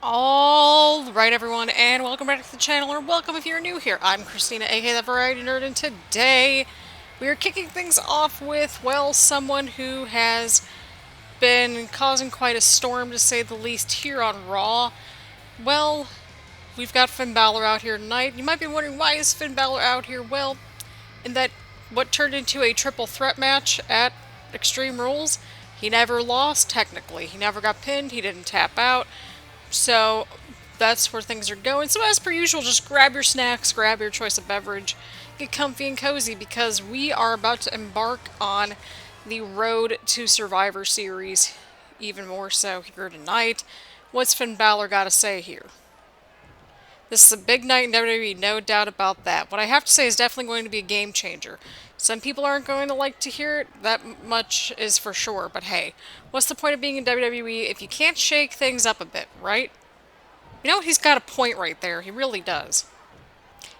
Alright everyone, and welcome back to the channel, or welcome if you're new here. I'm Christina, aka the Variety Nerd, and today we are kicking things off with, well, someone who has been causing quite a storm, to say the least, here on Raw. Well, we've got Finn Balor out here tonight. You might be wondering, why is Finn Balor out here? Well, in that what turned into a triple threat match at Extreme Rules, he never lost, technically. He never got pinned, he didn't tap out. So that's where things are going. So as per usual, just grab your snacks, grab your choice of beverage, get comfy and cozy, because we are about to embark on the road to Survivor Series, even more so here tonight. What's Finn Balor got to say here? This is a big night in WWE, no doubt about that. What I have to say is definitely going to be a game changer. Some people aren't going to like to hear it, that much is for sure, but hey, what's the point of being in WWE if you can't shake things up a bit, right? You know, he's got a point right there, he really does.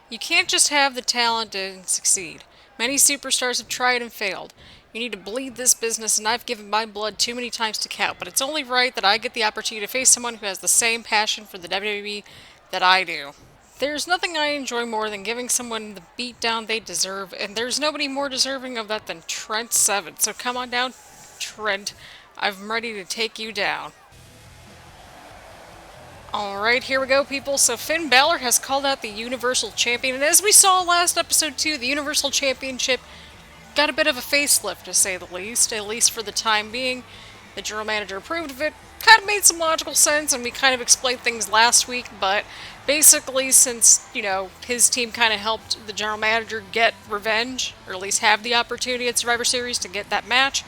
You can't just have the talent and succeed. Many superstars have tried and failed. You need to bleed this business, and I've given my blood too many times to count, but it's only right that I get the opportunity to face someone who has the same passion for the WWE that I do. There's nothing I enjoy more than giving someone the beatdown they deserve, and there's nobody more deserving of that than Trent Seven. So come on down, Trent. I'm ready to take you down. Alright, here we go, people. So Finn Balor has called out the Universal Champion, and as we saw last episode too, the Universal Championship got a bit of a facelift, to say the least, at least for the time being. The general manager approved of it. Kind of made some logical sense, and we kind of explained things last week, but basically, since, you know, his team kind of helped the general manager get revenge, or at least have the opportunity at Survivor Series to get that match,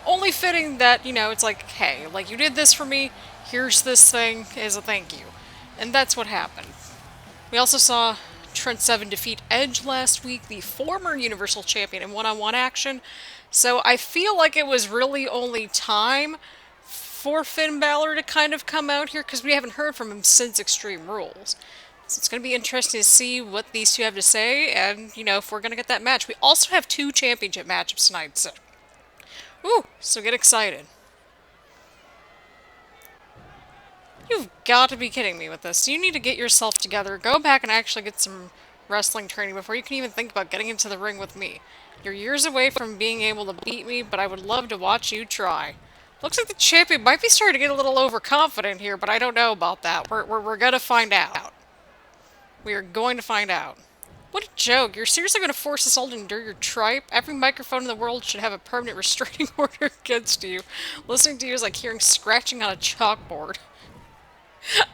only fitting that, you know, it's like, hey, like, you did this for me, here's this thing as a thank you. And that's what happened. We also saw Trent Seven defeat Edge last week, the former Universal Champion, in one-on-one action. So I feel like it was really only time for Finn Balor to kind of come out here, because we haven't heard from him since Extreme Rules. So it's going to be interesting to see what these two have to say, and, you know, if we're going to get that match. We also have 2 championship matchups tonight, so... Ooh, so get excited. You've got to be kidding me with this. You need to get yourself together, go back and actually get some wrestling training before you can even think about getting into the ring with me. You're years away from being able to beat me, but I would love to watch you try. Looks like the champion might be starting to get a little overconfident here, but I don't know about that. We're gonna find out. We are going to find out. What a joke. You're seriously going to force us all to endure your tripe? Every microphone in the world should have a permanent restraining order against you. Listening to you is like hearing scratching on a chalkboard.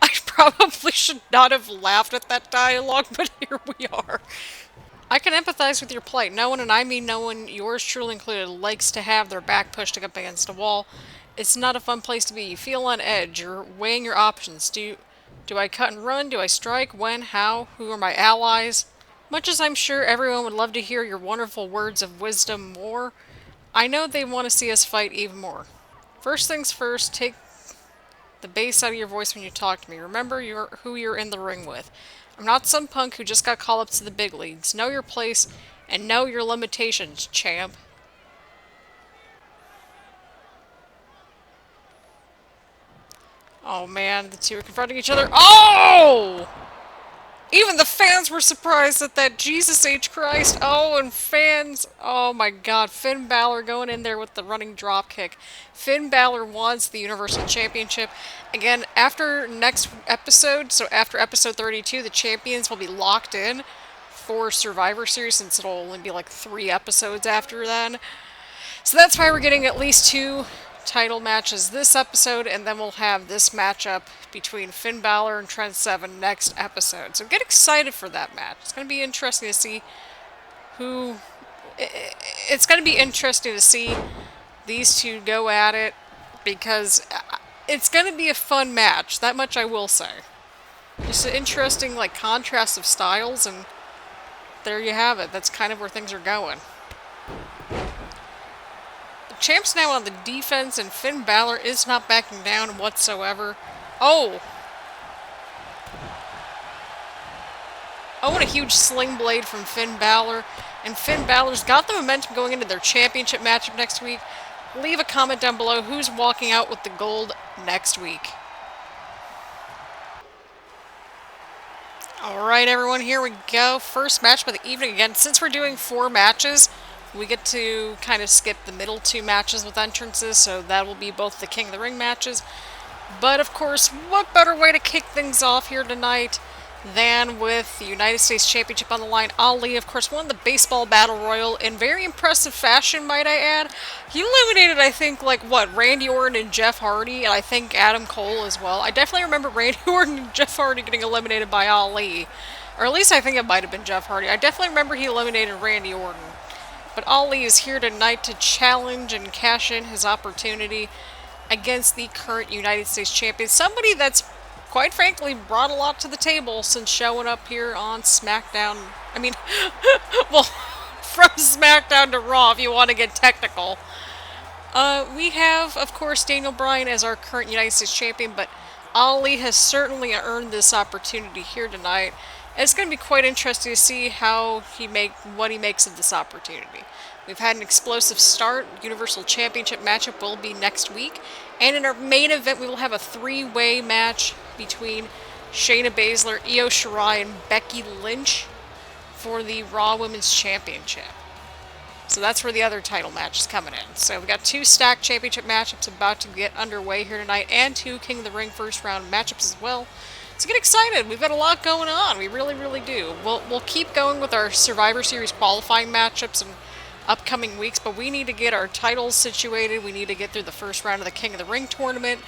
I probably should not have laughed at that dialogue, but here we are. I can empathize with your plight. No one, and I mean no one, yours truly included, likes to have their back pushed up against a wall. It's not a fun place to be. You feel on edge. You're weighing your options. Do I cut and run? Do I strike? When? How? Who are my allies? Much as I'm sure everyone would love to hear your wonderful words of wisdom more, I know they want to see us fight even more. First things first, take the bass out of your voice when you talk to me. Remember who you're in the ring with. I'm not some punk who just got called up to the big leagues. Know your place and know your limitations, champ. Oh man, the two are confronting each other. Oh! Even the fans were surprised at that. Jesus H. Christ. Oh, and fans. Oh my god. Finn Balor going in there with the running drop kick. Finn Balor wants the Universal Championship. Again, after next episode, so after episode 32, the champions will be locked in for Survivor Series, since it'll only be like 3 episodes after then. So that's why we're getting at least 2 title matches this episode, and then we'll have this matchup between Finn Balor and Trent Seven next episode. So get excited for that match. It's going to be interesting to see who... It's going to be interesting to see these two go at it, because it's going to be a fun match. That much I will say. Just an interesting, like, contrast of styles, and there you have it. That's kind of where things are going. Champ's now on the defense, and Finn Balor is not backing down whatsoever. Oh! Oh, what a huge sling blade from Finn Balor. And Finn Balor's got the momentum going into their championship matchup next week. Leave a comment down below who's walking out with the gold next week. Alright everyone, here we go. First match of the evening. Again, since we're doing 4 matches, we get to kind of skip the middle 2 matches with entrances, so that will be both the King of the Ring matches. But of course, what better way to kick things off here tonight than with the United States Championship on the line. Ali, of course, won the baseball battle royal in very impressive fashion, might I add. He eliminated, I think, like, what, Randy Orton and Jeff Hardy, and I think Adam Cole as well. I definitely remember Randy Orton and Jeff Hardy getting eliminated by Ali. Or at least I think it might have been Jeff Hardy. I definitely remember he eliminated Randy Orton. But Ali is here tonight to challenge and cash in his opportunity against the current United States champion. Somebody that's, quite frankly, brought a lot to the table since showing up here on SmackDown. I mean, well, from SmackDown to Raw, if you want to get technical. We have, of course, Daniel Bryan as our current United States champion, but Ali has certainly earned this opportunity here tonight. And it's going to be quite interesting to see what he makes of this opportunity. We've had an explosive start. Universal Championship matchup will be next week. And in our main event, we will have a 3-way match between Shayna Baszler, Io Shirai, and Becky Lynch for the Raw Women's Championship. So that's where the other title match is coming in. So we've got 2 stacked championship matchups about to get underway here tonight, and 2 King of the Ring first round matchups as well. So get excited. We've got a lot going on. We really, really do. We'll keep going with our Survivor Series qualifying matchups in upcoming weeks, but we need to get our titles situated. We need to get through the first round of the King of the Ring tournament.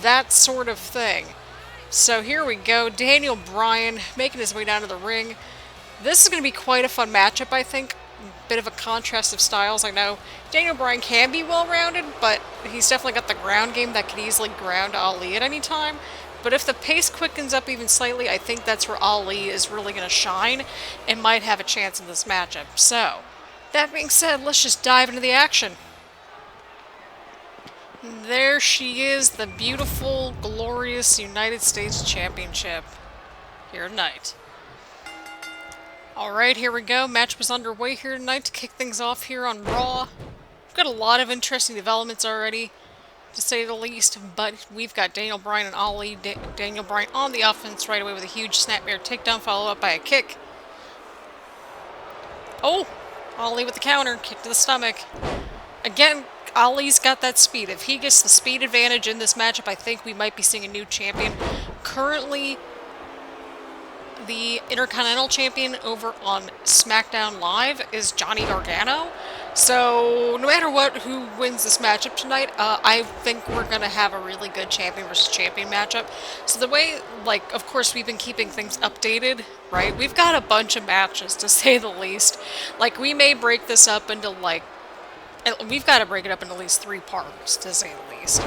That sort of thing. So here we go. Daniel Bryan making his way down to the ring. This is going to be quite a fun matchup, I think. Bit of a contrast of styles. I know Daniel Bryan can be well-rounded, but he's definitely got the ground game that could easily ground Ali at any time. But if the pace quickens up even slightly, I think that's where Ali is really going to shine and might have a chance in this matchup. So, that being said, let's just dive into the action. There she is, the beautiful, glorious United States Championship here tonight. Alright, here we go. Match was underway here tonight to kick things off here on Raw. We've got a lot of interesting developments already, to say the least, but we've got Daniel Bryan and Ali. Daniel Bryan on the offense right away with a huge snapmare takedown, followed up by a kick. Oh! Ali with the counter, kick to the stomach. Again, Ali's got that speed. If he gets the speed advantage in this matchup, I think we might be seeing a new champion. Currently, the Intercontinental Champion over on SmackDown Live is Johnny Gargano. So, no matter who wins this matchup tonight, I think we're going to have a really good champion versus champion matchup. So the way, like, of course we've been keeping things updated, right? We've got a bunch of matches, to say the least. Like, we may break this up into, like, we've got to break it up into at least 3 parts, to say the least.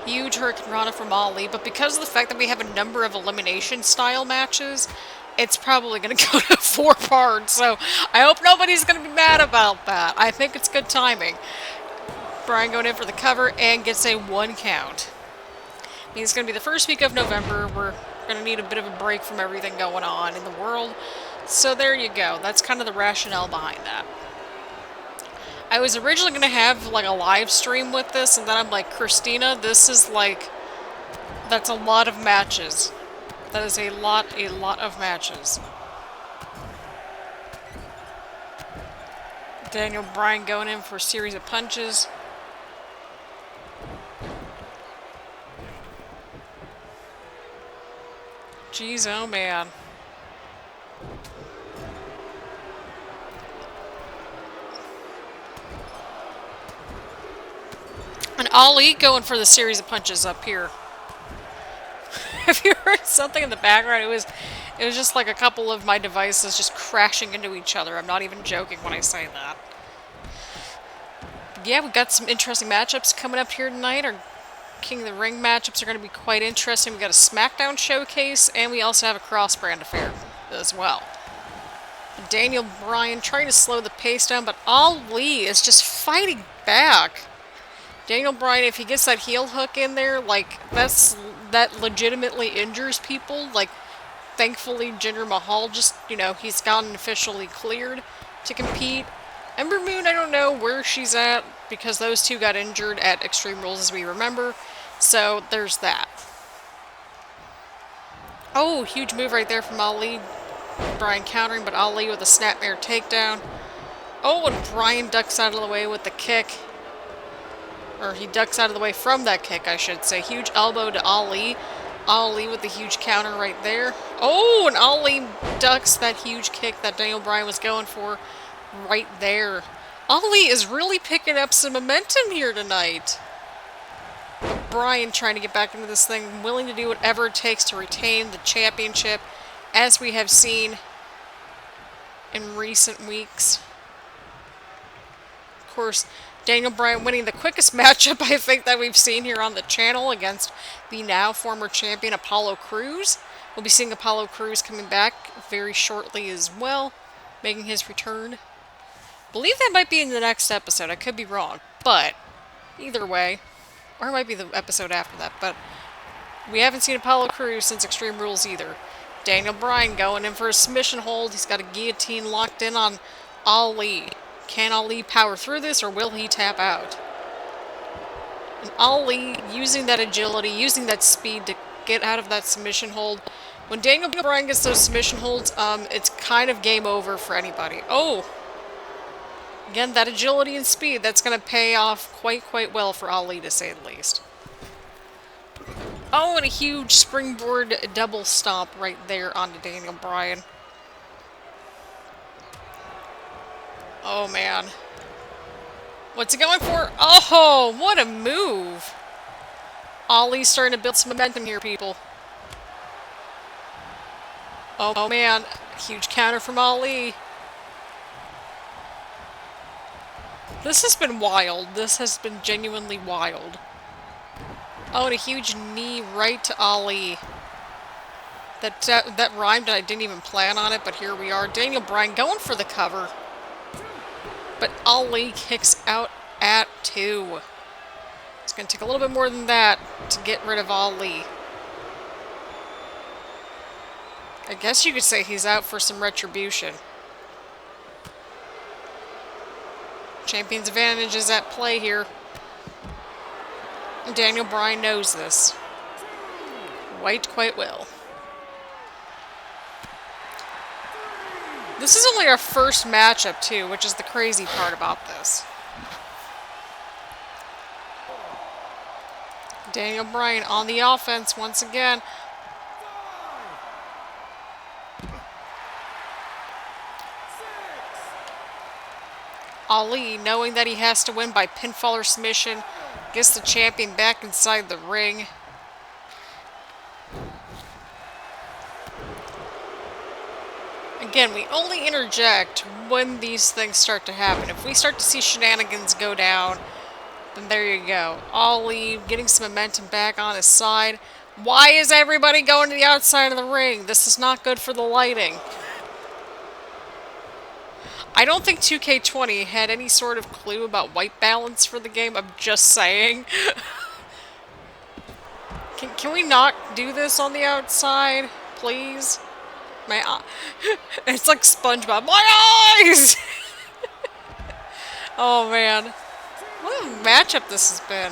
Huge Hurricane Rana from Ali, but because of the fact that we have a number of elimination-style matches, it's probably going to go to 4 parts, so I hope nobody's going to be mad about that. I think it's good timing. Bryan going in for the cover and gets a 1 count. I mean, it's going to be the first week of November. We're going to need a bit of a break from everything going on in the world. So there you go. That's kind of the rationale behind that. I was originally going to have, like, a live stream with this, and then I'm like, Christina, this is, like, that's a lot of matches. That is a lot of matches. Daniel Bryan going in for a series of punches. Jeez, oh man. And Ali going for the series of punches up here. Have you heard something in the background? It was just like a couple of my devices just crashing into each other. I'm not even joking when I say that. Yeah, we've got some interesting matchups coming up here tonight. Our King of the Ring matchups are going to be quite interesting. We've got a SmackDown showcase, and we also have a cross-brand affair as well. Daniel Bryan trying to slow the pace down, but Ali is just fighting back. Daniel Bryan, if he gets that heel hook in there, like, that legitimately injures people. Like, thankfully, Jinder Mahal just, you know, he's gotten officially cleared to compete. Ember Moon, I don't know where she's at, because those two got injured at Extreme Rules, as we remember. So, there's that. Oh, huge move right there from Ali. Bryan countering, but Ali with a snapmare takedown. Oh, and Bryan ducks out of the way with the kick. Or he ducks out of the way from that kick, I should say. Huge elbow to Ali. Ali with the huge counter right there. Oh, and Ali ducks that huge kick that Daniel Bryan was going for right there. Ali is really picking up some momentum here tonight. But Bryan trying to get back into this thing, willing to do whatever it takes to retain the championship, as we have seen in recent weeks. Of course, Daniel Bryan winning the quickest matchup, I think, that we've seen here on the channel against the now former champion Apollo Crews. We'll be seeing Apollo Crews coming back very shortly as well, making his return. I believe that might be in the next episode. I could be wrong, but either way, or it might be the episode after that, but we haven't seen Apollo Crews since Extreme Rules either. Daniel Bryan going in for a submission hold. He's got a guillotine locked in on Ali. Can Ali power through this, or will he tap out? And Ali using that agility, using that speed to get out of that submission hold. When Daniel Bryan gets those submission holds, it's kind of game over for anybody. Oh! Again, that agility and speed, that's going to pay off quite well for Ali, to say the least. Oh, and a huge springboard double stomp right there onto Daniel Bryan. Oh, man. What's he going for? Oh, what a move. Ali's starting to build some momentum here, people. Oh, man. Huge counter from Ali. This has been wild. This has been genuinely wild. Oh, and a huge knee right to Ali. That rhymed, and I didn't even plan on it, but here we are. Daniel Bryan going for the cover. But Ali kicks out at 2. It's going to take a little bit more than that to get rid of Ali. I guess you could say he's out for some retribution. Champion's advantage is at play here. Daniel Bryan knows this quite well. This is only our first matchup, too, which is the crazy part about this. Daniel Bryan on the offense once again. Ali, knowing that he has to win by pinfall or submission, gets the champion back inside the ring. Again, we only interject when these things start to happen. If we start to see shenanigans go down, then there you go. Ali getting some momentum back on his side. Why is everybody going to the outside of the ring? This is not good for the lighting. I don't think 2K20 had any sort of clue about white balance for the game. I'm just saying. Can we not do this on the outside, please? It's like SpongeBob. My eyes! Oh, man. What a matchup this has been.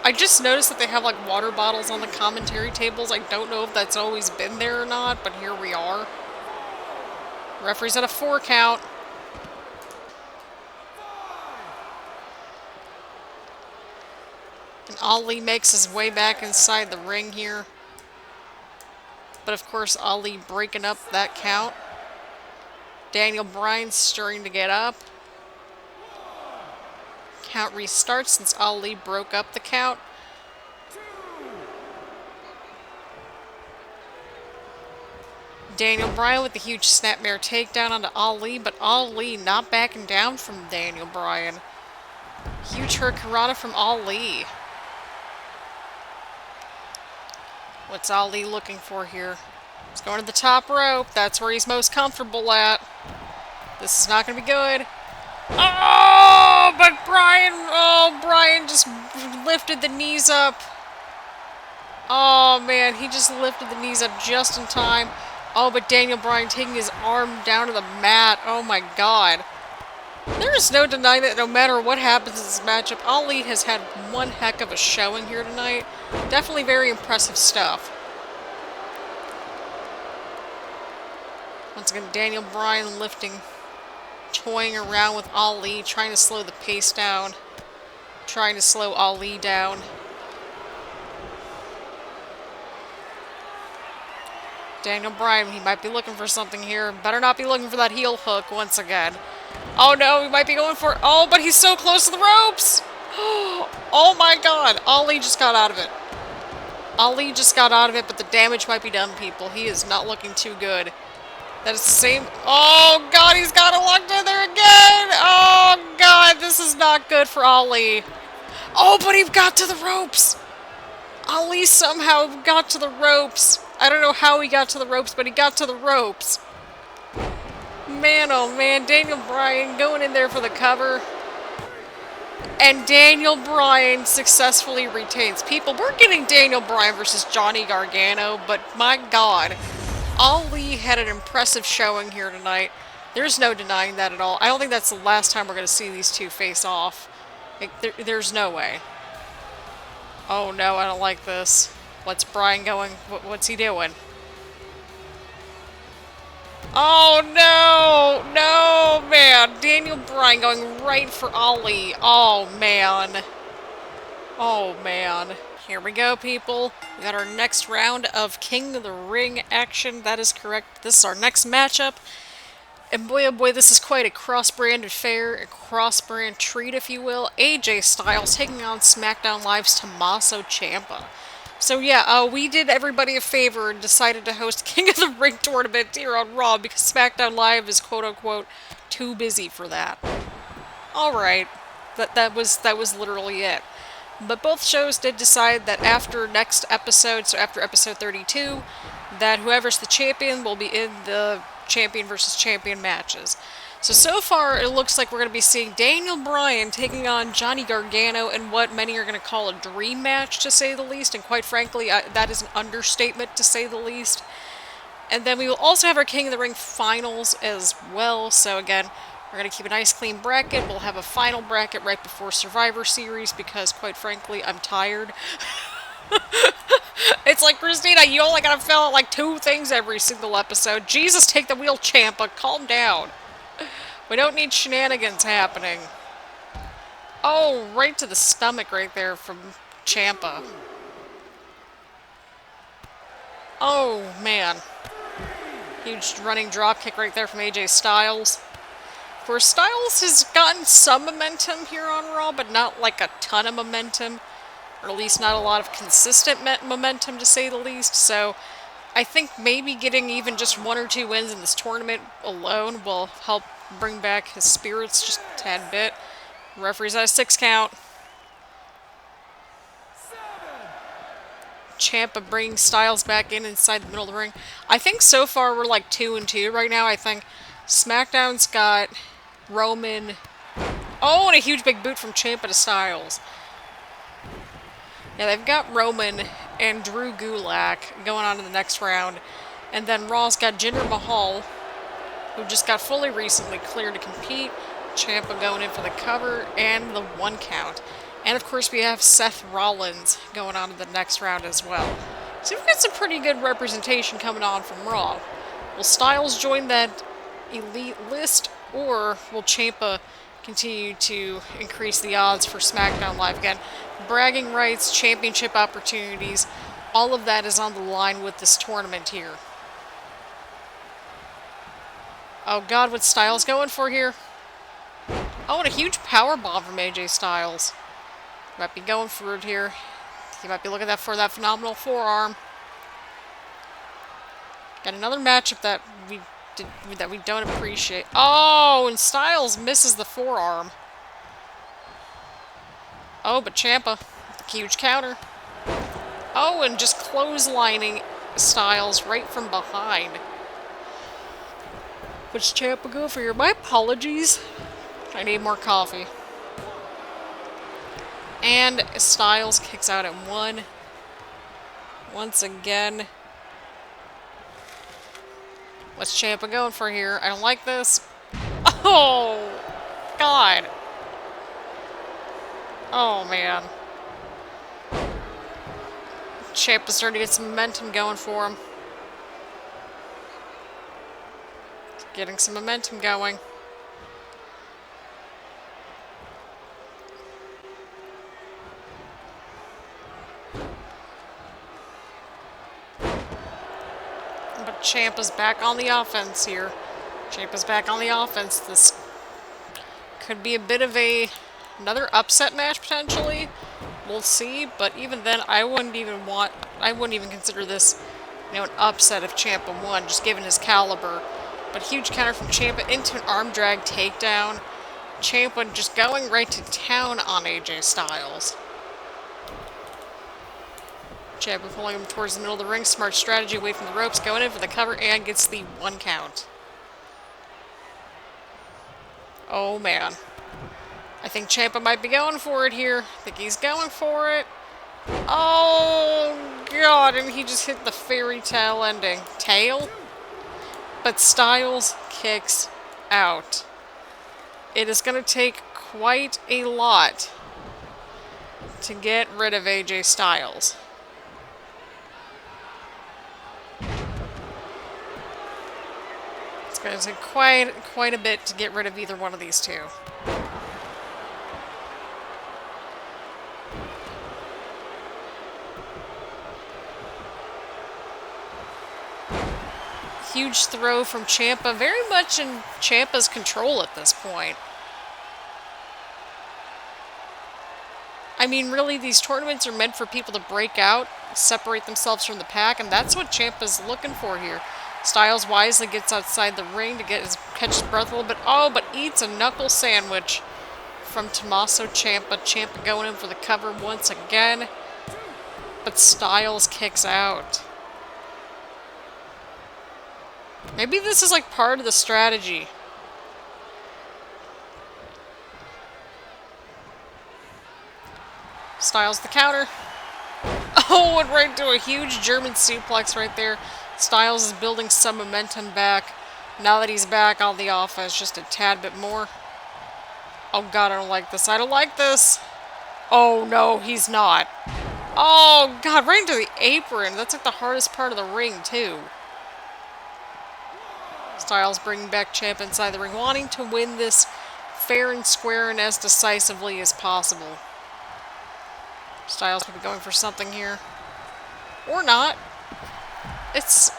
I just noticed that they have, like, water bottles on the commentary tables. I don't know if that's always been there or not, but here we are. Referee's at a 4 count. And Ali makes his way back inside the ring here. But of course, Ali breaking up that count. Daniel Bryan stirring to get up. Count restarts since Ali broke up the count. Daniel Bryan with the huge snapmare takedown onto Ali, but Ali not backing down from Daniel Bryan. Huge hurricanrana from Ali. What's Ali looking for here? He's going to the top rope. That's where he's most comfortable at. This is not going to be good. Oh, but Bryan just lifted the knees up. Oh, man, he just lifted the knees up just in time. Oh, but Daniel Bryan taking his arm down to the mat. Oh, my God. There is no denying that no matter what happens in this matchup, Ali has had one heck of a showing here tonight. Definitely very impressive stuff. Once again, Daniel Bryan lifting, toying around with Ali, trying to slow the pace down. Trying to slow Ali down. Daniel Bryan, he might be looking for something here. Better not be looking for that heel hook once again. Oh no, he might be going for it. Oh, but he's so close to the ropes! Oh my god, Ali just got out of it. Ali just got out of it, but the damage might be done, people. He is not looking too good. That is the same. Oh god, he's got it locked in there again! Oh god, this is not good for Ali. Oh, but he got to the ropes! Ali somehow got to the ropes. I don't know how he got to the ropes, but he got to the ropes. Man, oh man, Daniel Bryan going in there for the cover. And Daniel Bryan successfully retains. People, we're getting Daniel Bryan versus Johnny Gargano, but my god, Ali had an impressive showing here tonight. There's no denying that at all. I don't think that's the last time we're going to see these two face off. Like, there's no way. Oh no, I don't like this. What's Bryan going? What's he doing? Oh no! No, man! Daniel Bryan going right for Ali. Oh man. Oh man. Here we go, people. We got our next round of King of the Ring action. That is correct. This is our next matchup. And boy, oh boy, this is quite a cross-brand affair, a cross-brand treat, if you will. AJ Styles taking on SmackDown Live's Tommaso Ciampa. So yeah, we did everybody a favor and decided to host King of the Ring tournament here on Raw because SmackDown Live is quote-unquote too busy for that. Alright, that was literally it. But both shows did decide that after next episode, so after episode 32, that whoever's the champion will be in the champion versus champion matches. So far, it looks like we're going to be seeing Daniel Bryan taking on Johnny Gargano in what many are going to call a dream match, to say the least, and quite frankly, that is an understatement, to say the least. And then we will also have our King of the Ring finals as well, so again, we're going to keep a nice clean bracket. We'll have a final bracket right before Survivor Series, because quite frankly, I'm tired. It's like, Christina, you only gotta fill out like 2 things every single episode. Jesus, take the wheel, Ciampa. Calm down. We don't need shenanigans happening. Oh, right to the stomach right there from Ciampa. Oh, man. Huge running drop kick right there from AJ Styles. Of course, Styles has gotten some momentum here on Raw, but not like a ton of momentum. Or at least not a lot of consistent momentum, to say the least. So I think maybe getting even just 1 or 2 wins in this tournament alone will help bring back his spirits just a tad bit. Referee's at a 6 count. Ciampa bringing Styles back inside the middle of the ring. I think so far we're like 2-2 right now. I think SmackDown's got Roman. Oh, and a huge big boot from Ciampa to Styles. Yeah, they've got Roman and Drew Gulak going on to the next round. And then Raw's got Jinder Mahal, who just got fully recently cleared to compete. Ciampa going in for the cover and the 1 count. And of course we have Seth Rollins going on to the next round as well. So we've got some pretty good representation coming on from Raw. Will Styles join that elite list, or will Ciampa continue to increase the odds for SmackDown Live again? Bragging rights, championship opportunities, all of that is on the line with this tournament here. Oh god, what's Styles going for here? Oh, and a huge power bomb from AJ Styles. Might be going for it here. He might be looking for that phenomenal forearm. Got another matchup that we don't appreciate. Oh, and Styles misses the forearm. Oh, but Ciampa, huge counter. Oh, and just clotheslining Styles right from behind. What's Ciampa go for here? My apologies. I need more coffee. And Styles kicks out at 1. Once again. What's Ciampa going for here? I don't like this. Oh, God. Oh, man. Ciampa's starting to get some momentum going for him. Getting some momentum going. But Ciampa's back on the offense here. Ciampa's back on the offense. This could be a bit of another upset match potentially. We'll see, but even then, I wouldn't even consider this, an upset if Ciampa won, just given his caliber. But huge counter from Ciampa into an arm drag takedown. Ciampa just going right to town on AJ Styles. Ciampa pulling him towards the middle of the ring. Smart strategy away from the ropes, going in for the cover, and gets the 1 count. Oh, man. I think Ciampa might be going for it here. I think he's going for it. Oh, God. And he just hit the fairy tale ending. Tail? But Styles kicks out. It is going to take quite a lot to get rid of AJ Styles. It's going to take quite a bit to get rid of either one of these two. Huge throw from Ciampa, very much in Ciampa's control at this point. I mean, really, these tournaments are meant for people to break out, separate themselves from the pack, and that's what Ciampa's looking for here. Styles wisely gets outside the ring to catch his breath a little bit. Oh, but eats a knuckle sandwich from Tommaso Ciampa. Ciampa going in for the cover once again, but Styles kicks out. Maybe this is like part of the strategy. Styles the counter. Oh, went right into a huge German suplex right there. Styles is building some momentum back. Now that he's back on the offense, just a tad bit more. Oh, God, I don't like this. I don't like this. Oh, no, he's not. Oh, God, right into the apron. That's like the hardest part of the ring, too. Styles bringing back Ciampa inside the ring, wanting to win this fair and square and as decisively as possible. Styles will be going for something here. Or not. It's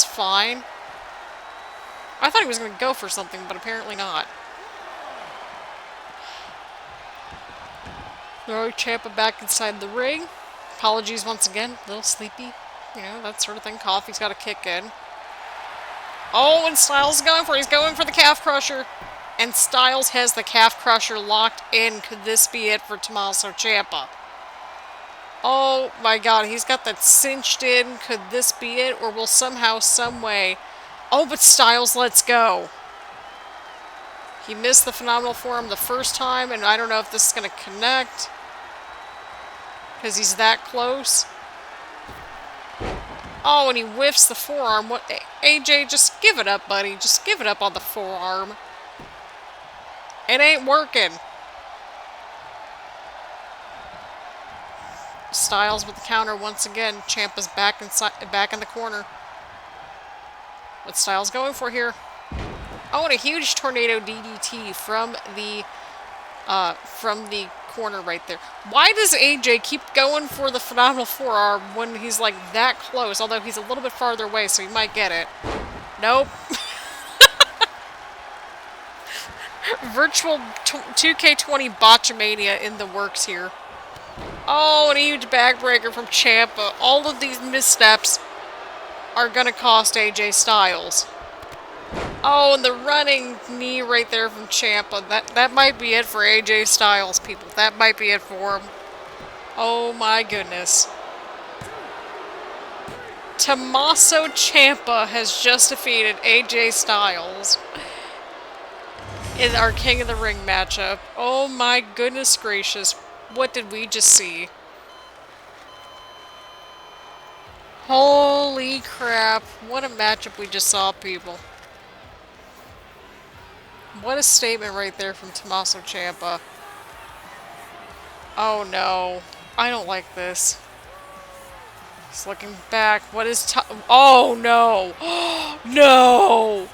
fine. I thought he was going to go for something, but apparently not. Throw Ciampa back inside the ring. Apologies once again. A little sleepy. That sort of thing. Coffee's got to kick in. Oh, and Styles is going for it. He's going for the calf crusher. And Styles has the calf crusher locked in. Could this be it for Tommaso Ciampa? Oh my God, he's got that cinched in. Could this be it? Or will somehow, some way... Oh, but Styles lets go. He missed the phenomenal forearm the first time, and I don't know if this is going to connect. Because he's that close. Oh, and he whiffs the forearm. What? AJ, just give it up, buddy. Just give it up on the forearm. It ain't working. Styles with the counter once again. Ciampa's back in the corner. What Styles going for here? Oh, and a huge tornado DDT from the corner right there. Why does AJ keep going for the phenomenal forearm when he's like that close? Although he's a little bit farther away, so he might get it. Nope. Virtual 2K20 botchamania in the works here. Oh, and a huge backbreaker from Ciampa. All of these missteps are going to cost AJ Styles. Oh, and the running knee right there from Ciampa. That might be it for AJ Styles, people. That might be it for him. Oh, my goodness. Tommaso Ciampa has just defeated AJ Styles in our King of the Ring matchup. Oh, my goodness gracious. What did we just see? Holy crap. What a matchup we just saw, people. What a statement right there from Tommaso Ciampa. Oh no. I don't like this. He's looking back. What is... Oh no. No!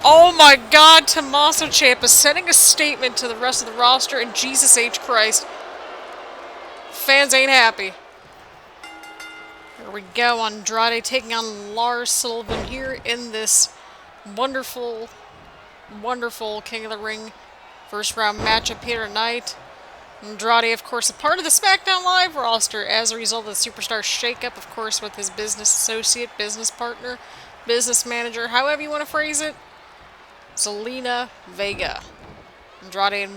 Oh my god, Tommaso Ciampa sending a statement to the rest of the roster, and Jesus H. Christ. Fans ain't happy. Here we go, Andrade taking on Lars Sullivan here in this wonderful, wonderful King of the Ring first round matchup here tonight. Andrade, of course, a part of the SmackDown Live roster as a result of the Superstar shakeup, of course, with his business associate, business partner, business manager, however you want to phrase it, Zelina Vega. Andrade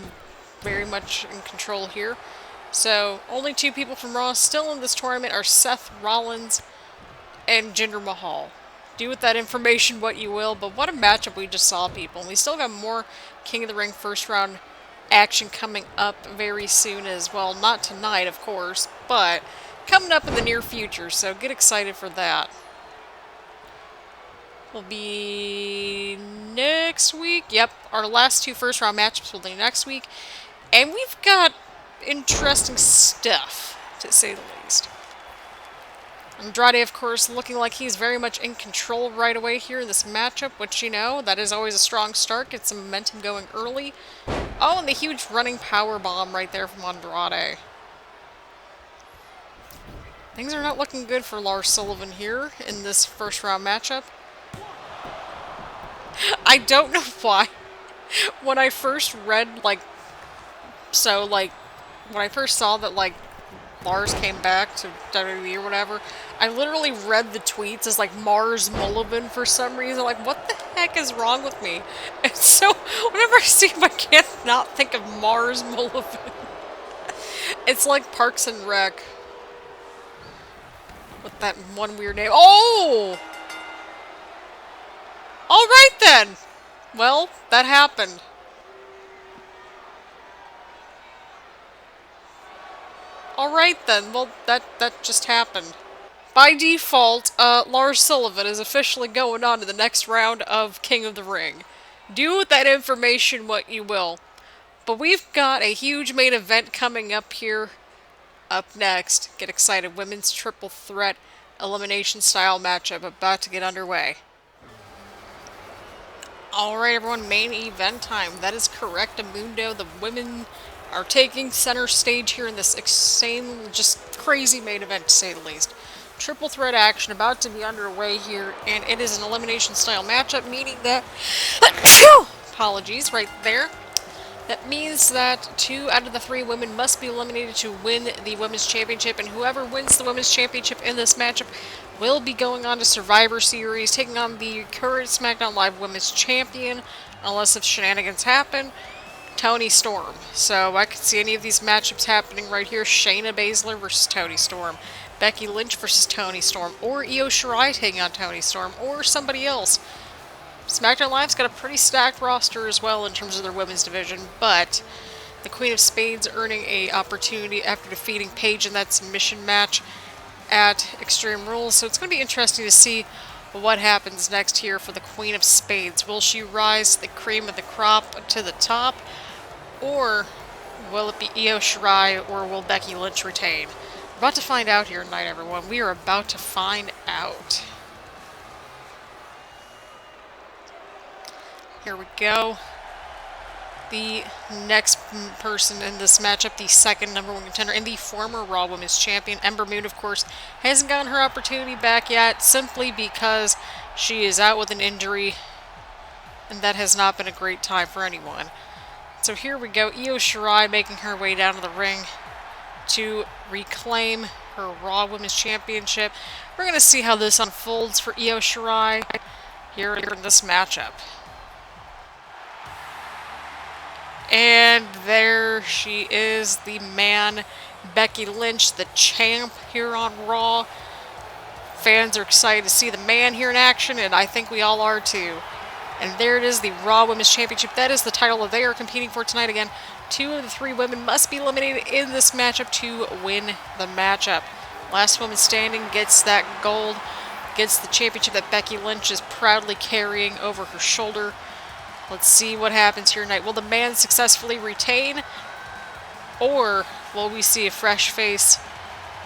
very much in control here. So, only two people from Raw still in this tournament are Seth Rollins and Jinder Mahal. Do with that information what you will, but what a matchup we just saw, people. And we still got more King of the Ring first round action coming up very soon as well. Not tonight, of course, but coming up in the near future, so get excited for that. Will be next week. Yep, our last two first round matchups will be next week. And we've got interesting stuff, to say the least. Andrade, of course, looking like he's very much in control right away here in this matchup, which, you know, that is always a strong start. Get some momentum going early. Oh, and the huge running power bomb right there from Andrade. Things are not looking good for Lars Sullivan here in this first round matchup. I don't know why. When I first read, when I first saw that, Lars came back to WWE or whatever, I literally read the tweets as, Mars Mullivan for some reason. Like, what the heck is wrong with me? And so, whenever I see him, I can't not think of Mars Mullivan. It's like Parks and Rec. With that one weird name. Oh! Alright then! Well, that happened. Alright then, well, that just happened. By default, Lars Sullivan is officially going on to the next round of King of the Ring. Do with that information what you will. But we've got a huge main event coming up here. Up next, get excited, women's triple threat elimination style matchup about to get underway. Alright everyone, main event time. That is correct, Amundo. The women are taking center stage here in this insane, just crazy main event to say the least. Triple threat action about to be underway here, and it is an elimination style matchup, meaning that apologies right there. That means that 2 out of the 3 women must be eliminated to win the Women's Championship, and whoever wins the Women's Championship in this matchup will be going on to Survivor Series, taking on the current SmackDown Live Women's Champion, unless if shenanigans happen, Toni Storm. So I could see any of these matchups happening right here. Shayna Baszler versus Toni Storm, Becky Lynch versus Toni Storm, or Io Shirai taking on Toni Storm, or somebody else. SmackDown Live's got a pretty stacked roster as well in terms of their women's division, but the Queen of Spades earning an opportunity after defeating Paige in that submission match at Extreme Rules. So it's going to be interesting to see what happens next here for the Queen of Spades. Will she rise to the cream of the crop to the top, or will it be Io Shirai, or will Becky Lynch retain? We're about to find out here tonight, everyone. We are about to find out. Here we go. The next person in this matchup, the second #1 contender and the former Raw Women's Champion, Ember Moon, of course, hasn't gotten her opportunity back yet, simply because she is out with an injury, and that has not been a great time for anyone. So here we go, Io Shirai making her way down to the ring to reclaim her Raw Women's Championship. We're going to see how this unfolds for Io Shirai here in this matchup. And there she is, the man, Becky Lynch, the champ here on Raw. Fans are excited to see the man here in action, and I think we all are too. And there it is, the Raw Women's Championship. That is the title that they are competing for tonight. Again, 2 of the 3 women must be eliminated in this matchup to win the matchup. Last woman standing gets that gold, gets the championship that Becky Lynch is proudly carrying over her shoulder. Let's see what happens here tonight. Will the man successfully retain, or will we see a fresh face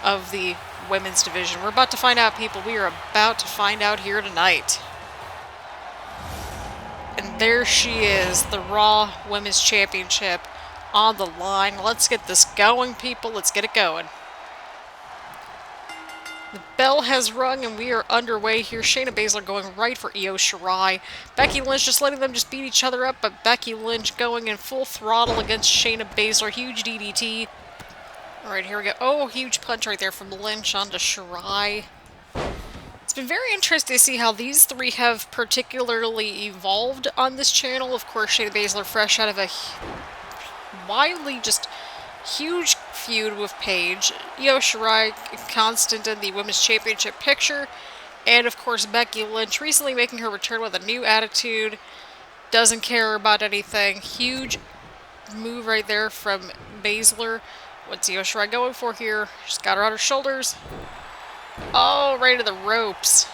of the women's division? We're about to find out, people. We are about to find out here tonight. And there she is, the Raw Women's Championship on the line. Let's get this going, people. Let's get it going. The bell has rung and we are underway here. Shayna Baszler going right for Io Shirai. Becky Lynch just letting them just beat each other up, but Becky Lynch going in full throttle against Shayna Baszler. Huge DDT. Alright, here we go. Oh, huge punch right there from Lynch onto Shirai. It's been very interesting to see how these three have particularly evolved on this channel. Of course, Shayna Baszler fresh out of a widely just huge feud with Paige. Io Shirai constant in the Women's Championship picture. And of course Becky Lynch recently making her return with a new attitude. Doesn't care about anything. Huge move right there from Baszler. What's Io Shirai going for here? She's got her on her shoulders. Oh, right to the ropes.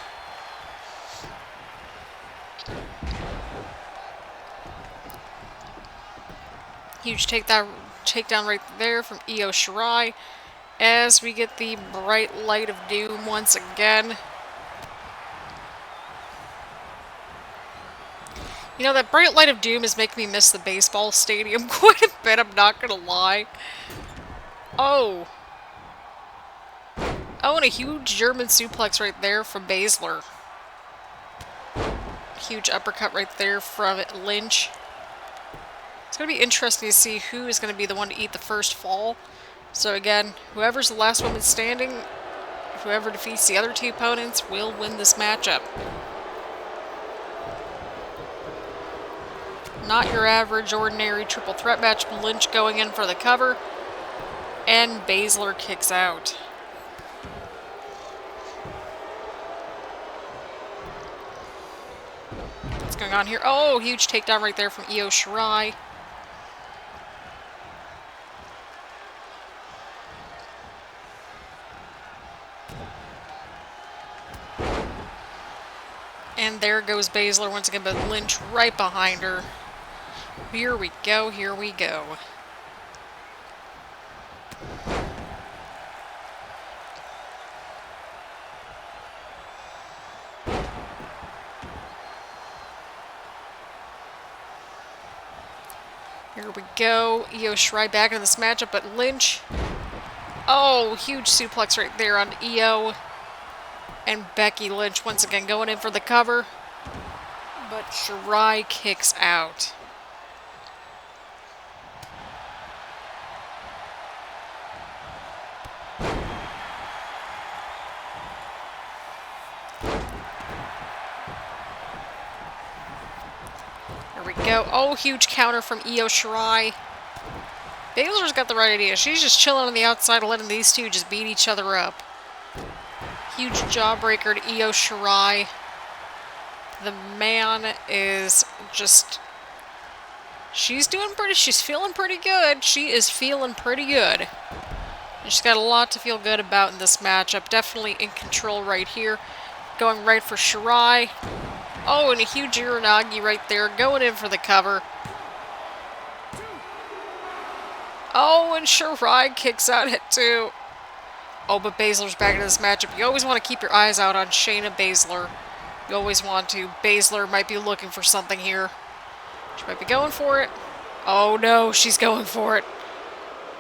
Huge takedown right there from Io Shirai as we get the bright light of doom once again. You know, that bright light of doom is making me miss the baseball stadium quite a bit, I'm not gonna lie. Oh. Oh, and a huge German suplex right there from Baszler. Huge uppercut right there from Lynch. It's going to be interesting to see who is going to be the one to eat the first fall. So again, whoever's the last woman standing, whoever defeats the other two opponents will win this matchup. Not your average, ordinary triple threat match. Lynch going in for the cover. And Baszler kicks out. What's going on here? Oh, huge takedown right there from Io Shirai. And there goes Baszler once again, but Lynch right behind her. Here we go, here we go. Here we go. Io Shirai back in this matchup, but Lynch. Oh, huge suplex right there on Io. And Becky Lynch once again going in for the cover. But Shirai kicks out. Here we go. Oh, huge counter from Io Shirai. Baszler's got the right idea. She's just chilling on the outside, letting these two just beat each other up. Huge jawbreaker to Io Shirai. The man is just... she's feeling pretty good. She is feeling pretty good. And she's got a lot to feel good about in this matchup. Definitely in control right here. Going right for Shirai. Oh, and a huge Uranagi right there. Going in for the cover. Oh, and Shirai kicks out at 2. Oh, but Baszler's back into this matchup. You always want to keep your eyes out on Shayna Baszler. You always want to. Baszler might be looking for something here. She might be going for it. Oh, no, she's going for it.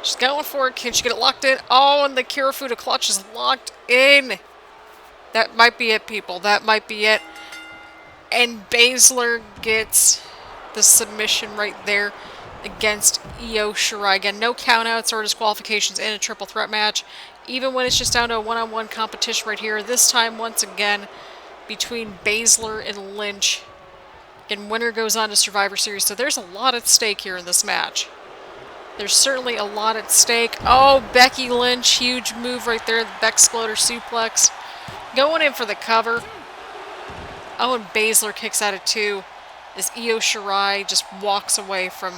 She's going for it. Can she get it locked in? Oh, and the Kirifuda clutch is locked in. That might be it, people. That might be it. And Baszler gets the submission right there against Io Shirai. Again, no countouts or disqualifications in a triple threat match. Even when it's just down to a one-on-one competition right here. This time, once again, between Baszler and Lynch. And winner goes on to Survivor Series. So there's a lot at stake here in this match. There's certainly a lot at stake. Oh, Becky Lynch. Huge move right there. The Bexploder suplex. Going in for the cover. Oh, and Baszler kicks out at 2. As Io Shirai just walks away from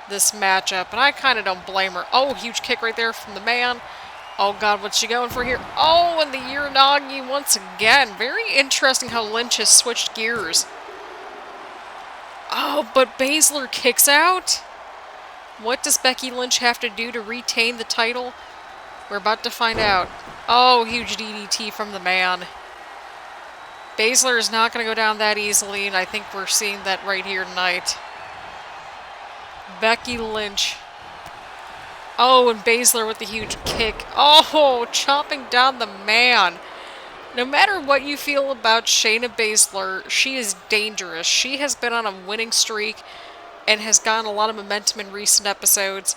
this matchup. And I kind of don't blame her. Oh, huge kick right there from the man. Oh, God, what's she going for here? Oh, and the Uranagi once again. Very interesting how Lynch has switched gears. Oh, but Baszler kicks out? What does Becky Lynch have to do to retain the title? We're about to find out. Oh, huge DDT from the man. Baszler is not going to go down that easily, and I think we're seeing that right here tonight. Becky Lynch. Oh, and Baszler with the huge kick. Oh, chopping down the man. No matter what you feel about Shayna Baszler, she is dangerous. She has been on a winning streak and has gotten a lot of momentum in recent episodes.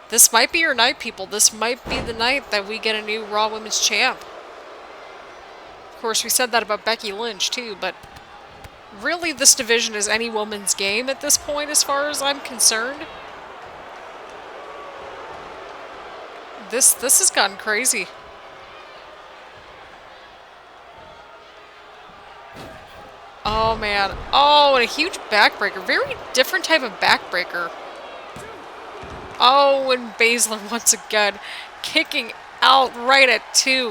This might be your night, people. This might be the night that we get a new Raw Women's Champ. Of course, we said that about Becky Lynch, too, but really this division is any woman's game at this point, as far as I'm concerned. This has gotten crazy. Oh, man. Oh, and a huge backbreaker. Very different type of backbreaker. Oh, and Baszler once again kicking out right at 2.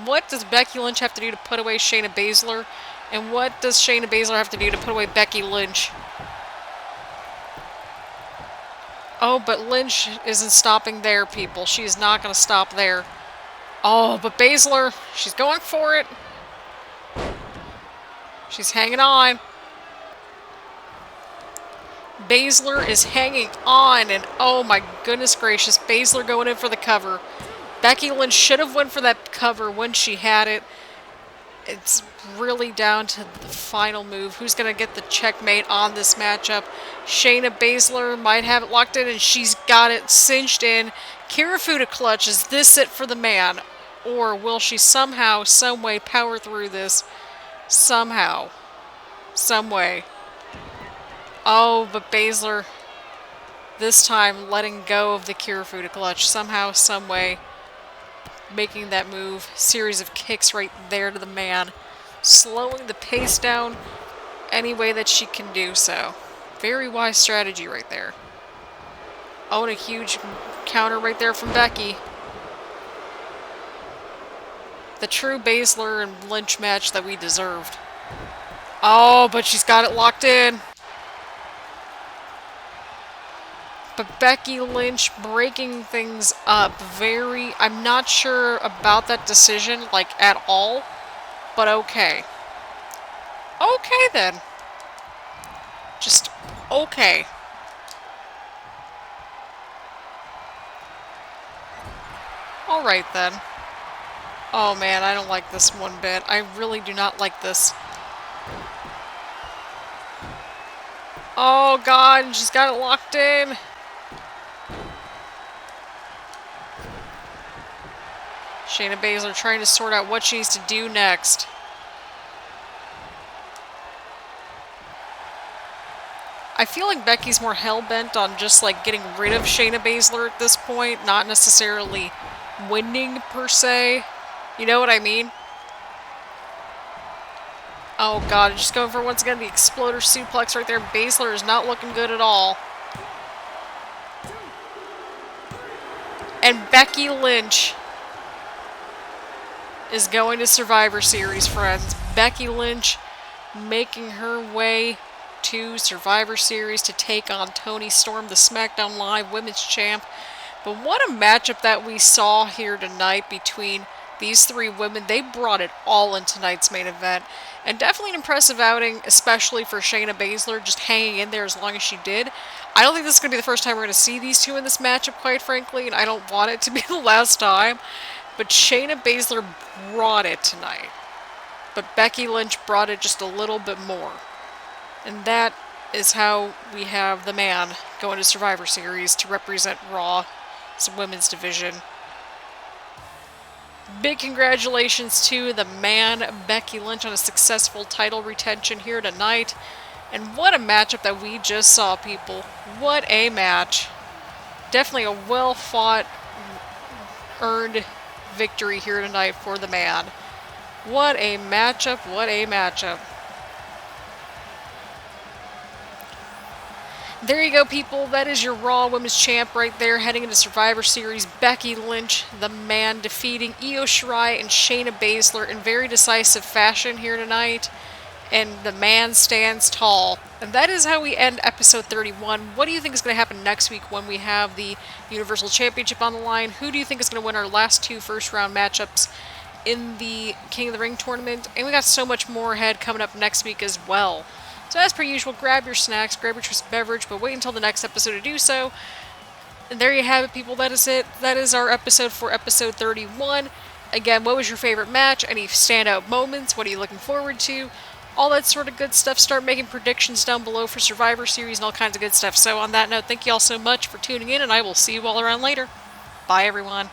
What does Becky Lynch have to do to put away Shayna Baszler? And what does Shayna Baszler have to do to put away Becky Lynch? Oh, but Lynch isn't stopping there, people. She is not going to stop there. Oh, but Baszler, she's going for it. She's hanging on. Baszler is hanging on, and oh my goodness gracious, Baszler going in for the cover. Becky Lynch should have went for that cover when she had it. It's really down to the final move. Who's going to get the checkmate on this matchup? Shayna Baszler might have it locked in, and she's got it cinched in. Kirifuda clutch. Is this it for the man? Or will she somehow, some way power through this? Somehow. Some way. Oh, but Baszler this time letting go of the Kirifuda clutch. Somehow, some way. Making that move. Series of kicks right there to the man. Slowing the pace down any way that she can do so. Very wise strategy right there. Oh, and a huge counter right there from Becky. The true Baszler and Lynch match that we deserved. Oh, but she's got it locked in. But Becky Lynch breaking things up very... I'm not sure about that decision, like, at all. But okay. Okay, then. Just okay. Alright, then. Oh, man, I don't like this one bit. I really do not like this. Oh, God, she's got it locked in. Shayna Baszler trying to sort out what she needs to do next. I feel like Becky's more hell-bent on just, like, getting rid of Shayna Baszler at this point, not necessarily winning, per se. You know what I mean? Oh, God, just going for, once again, the exploder suplex right there. Baszler is not looking good at all. And Becky Lynch is going to Survivor Series, friends. Becky Lynch making her way to Survivor Series to take on Toni Storm, the SmackDown Live Women's Champ. But what a matchup that we saw here tonight between these three women. They brought it all in tonight's main event. And definitely an impressive outing, especially for Shayna Baszler, just hanging in there as long as she did. I don't think this is going to be the first time we're going to see these two in this matchup, quite frankly, and I don't want it to be the last time. But Shayna Baszler brought it tonight. But Becky Lynch brought it just a little bit more. And that is how we have the man going to Survivor Series to represent Raw's women's division. Big congratulations to the man, Becky Lynch, on a successful title retention here tonight. And what a matchup that we just saw, people. What a match. Definitely a well-fought, earned victory here tonight for the man. What a matchup, what a matchup. There you go, people. That is your Raw Women's Champ right there, heading into Survivor Series. Becky Lynch, the man, defeating Io Shirai and Shayna Baszler in very decisive fashion here tonight. And the man stands tall. And that is how we end episode 31. What do you think is going to happen next week when we have the Universal Championship on the line? Who do you think is going to win our last two first-round matchups? in the King of the Ring tournament, and we got so much more ahead coming up next week as well. So as per usual, grab your snacks, grab your choice beverage, but wait until the next episode to do so. And there you have it, people. That is it. That is our episode for episode 31. Again, what was your favorite match? Any standout moments? What are you looking forward to? All that sort of good stuff. Start making predictions down below for Survivor Series and all kinds of good stuff. So on that note, thank you all so much for tuning in, and I will see you all around later. Bye, everyone.